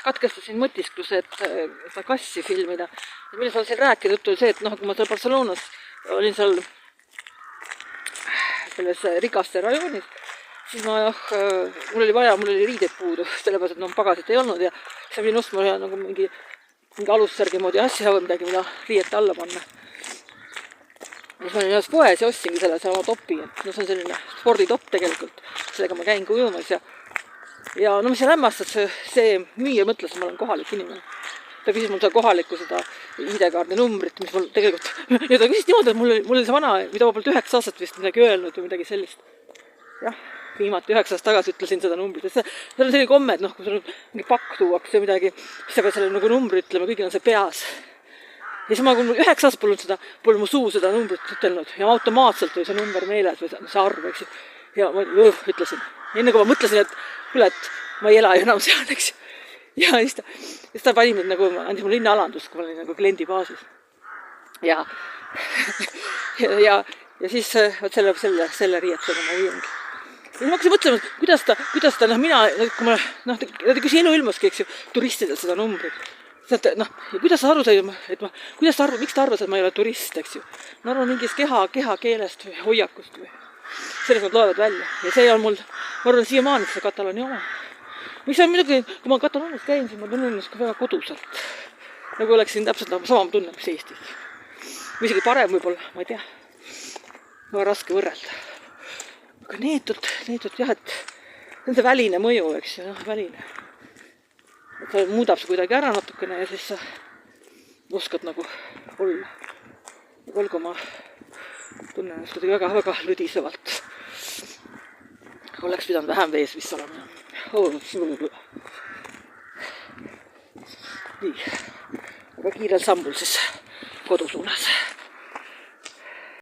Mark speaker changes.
Speaker 1: Katkestasin mõtiskluse, et seda kassi filmida. Milles olen siin rääkinud, juttu oli see, et kui ma seal Barcelonas olin seal selles rikaste rajoonis, siis mul oli riideid puudu, sellepärast, et pagasit ei olnud ja siis pidin ostma nagu mingi alussärgi moodi asja või midagi, mida riiete alla panna. Ja siis ma olin ühes poes ja ostsingi selle oma topi, et see on selline sporditopp tegelikult, sellega ma käin ujumas ja mis seal hämmastas, see müüja mõtles, et ma olen kohalik inimene. Ta küsis mul seda kohalikku ID-kaardi numbrit, mis mul tegelikult... Ja ta küsis niimoodi, et mul oli see vana, mida ma polnud 9 aastat vist midagi öelnud või midagi sellist. Jah, viimati 9 aastat tagasi ütlesin seda numbrit. See on selline komme, et kui sul mingi pakk tuuakse või midagi, siis sa pead selle nagu numbri ütlema, kõigil on see peas. Ja siis kui mul 9 aastat polnud mu suu seda numbrit ütelnud ja automaatselt oli see number meeles või see arv, eks ju. Ja ma ütlesin. Enne kui ma mõtlesin, et ma ei ela enam seal, eks ju. Ja siis ta pani mind andis mul linnaalandust, kui ma olin nagu kliendi baasis. Ja siis selle riietusega ma ujungi. Ja siis ma hakkasin mõtlema, kuidas ta mina, kui ma, ta küsi eluilmaski, eks ju, turistidel seda numbrit. Ja kuidas sa aru sai, miks ta arvas, et ma ei ole turist, eks ju. Ma arvan mingis kehakeelest või hoiakust või. Selles nad loevad välja. Ja see on mul, ma arvan siiamaani, see Katalooni oma. Mis on muidugi, kui ma Kataloonis käin, siis ma tunnen ennast ka väga kodusalt. Nagu oleksin täpselt sama tunne, mis Eestis. Või isegi parem võib-olla, ma ei tea. Väga raske võrrelda. Aga neetult jah, et see on see väline mõju, eks ju, väline. Et ta muudab see kuidagi ära natukene ja siis sa oskad nagu olla. Aga olgu ma tunnen ennast kuidagi väga lõdisevalt. Oleks pidanud vähem vees vist olema. Nii, aga kiirel sammul siis kodu suunas.